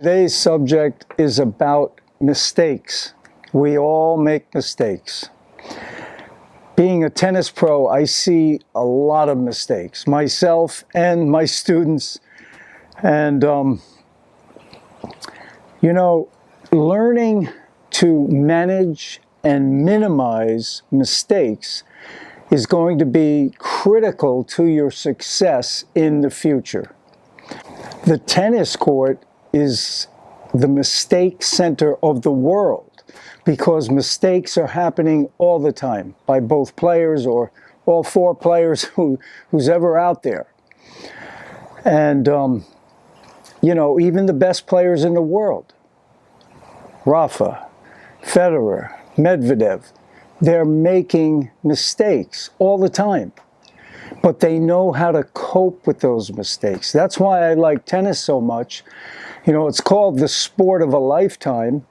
Today's subject is about mistakes. We all make mistakes. Being a tennis pro, I see a lot of mistakes, myself and my students. And, learning to manage and minimize mistakes is going to be critical to your success in the future. The tennis court is the mistake center of the world because mistakes are happening all the time by both players or all four players who's ever out there. And, even the best players in the world, Rafa, Federer, Medvedev, they're making mistakes all the time. But they know how to cope with those mistakes. That's why I like tennis so much. It's called the sport of a lifetime.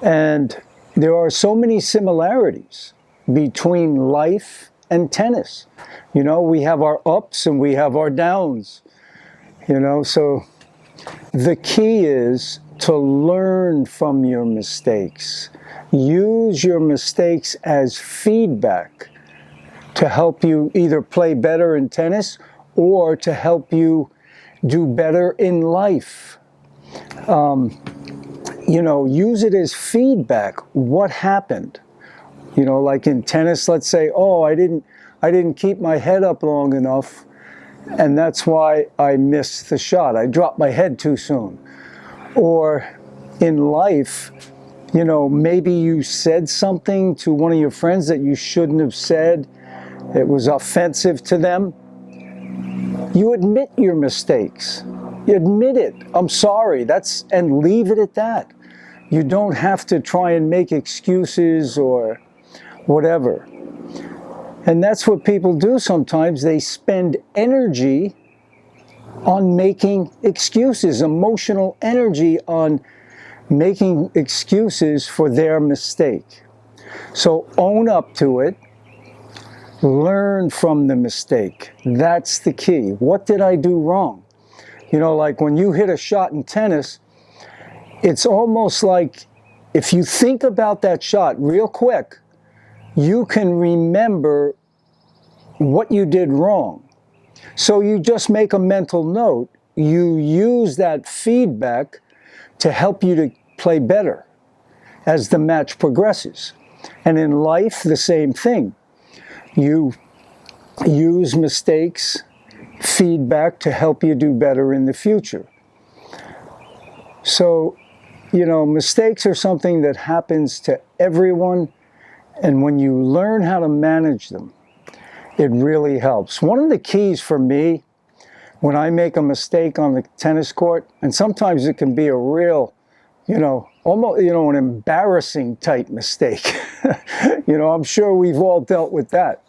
And there are so many similarities between life and tennis. We have our ups and we have our downs. So the key is to learn from your mistakes. Use your mistakes as feedback to help you either play better in tennis or to help you do better in life. Use it as feedback. What happened? Like in tennis, let's say, I didn't keep my head up long enough, and that's why I missed the shot. I dropped my head too soon. Or in life, maybe you said something to one of your friends that you shouldn't have said. It was offensive to them. You admit your mistakes. You admit it. I'm sorry. And leave it at that. You don't have to try and make excuses or whatever. And that's what people do sometimes. They spend energy on making excuses, emotional energy on making excuses for their mistake. So own up to it. Learn from the mistake. That's the key. What did I do wrong? Like when you hit a shot in tennis, it's almost like if you think about that shot real quick, you can remember what you did wrong. So you just make a mental note. You use that feedback to help you to play better as the match progresses. And in life, the same thing. You use mistakes, feedback to help you do better in the future. So, mistakes are something that happens to everyone, and when you learn how to manage them, it really helps. One of the keys for me, when I make a mistake on the tennis court, and sometimes it can be a real, almost, an embarrassing type mistake. I'm sure we've all dealt with that.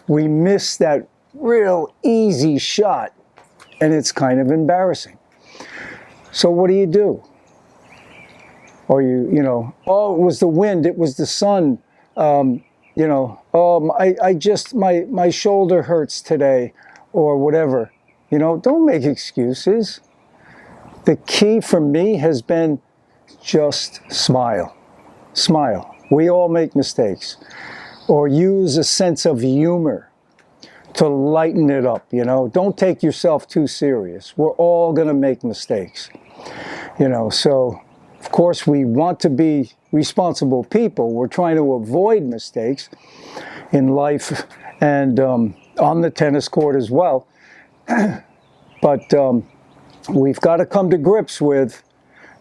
We miss that real easy shot, and it's kind of embarrassing. So what do? Or it was the wind, it was the sun, my shoulder hurts today, or whatever. Don't make excuses. The key for me has been just smile. Smile. We all make mistakes. Or use a sense of humor to lighten it up, Don't take yourself too serious. We're all going to make mistakes, So, of course, we want to be responsible people. We're trying to avoid mistakes in life and on the tennis court as well. But we've got to come to grips with,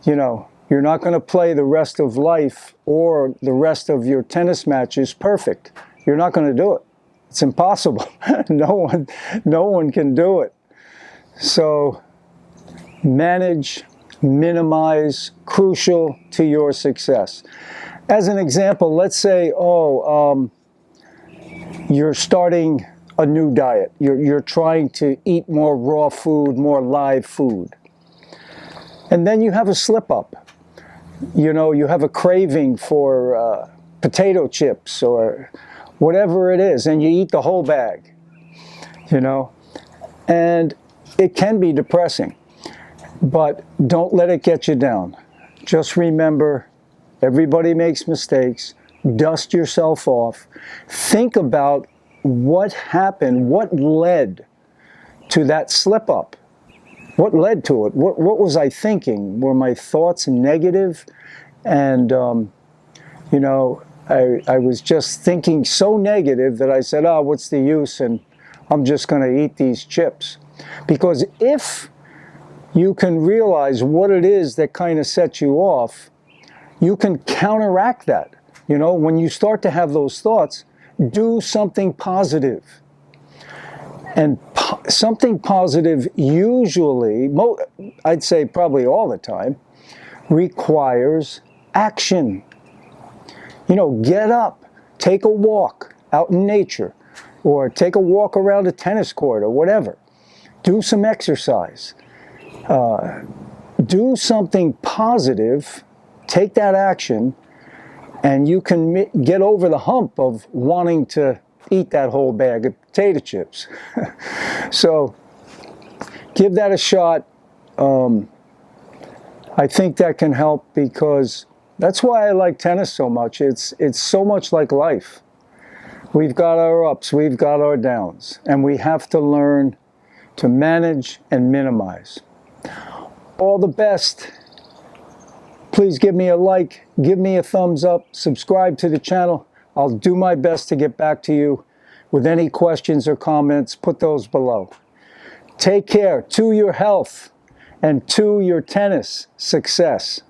you're not going to play the rest of life or the rest of your tennis matches perfect. You're not going to do it. It's impossible. No one can do it. So manage, minimize, crucial to your success. As an example, let's say, you're starting a new diet. You're trying to eat more raw food, more live food. And then you have a slip up. You have a craving for potato chips or whatever it is, and you eat the whole bag, and it can be depressing. But don't let it get you down. Just remember, everybody makes mistakes. Dust yourself off. Think about what happened, what led to that slip up. What led to it? What was I thinking? Were my thoughts negative? And, you know, I was just thinking so negative that I said, oh, what's the use? And I'm just going to eat these chips. Because if you can realize what it is that kind of sets you off, you can counteract that. You know, when you start to have those thoughts, do something positive. And something positive usually, I'd say probably all the time, requires action. You know, get up, take a walk out in nature, or take a walk around a tennis court or whatever. Do some exercise. Do something positive, take that action, and you can get over the hump of wanting to eat that whole bag of potato chips. So give that a shot. I think that can help, because that's why I like tennis so much. It's so much like life. We've got our ups, we've got our downs, and we have to learn to manage and minimize. All the best. Please give me a like, give me a thumbs up, subscribe to the channel. I'll do my best to get back to you with any questions or comments. Put those below. Take care to your health and to your tennis success.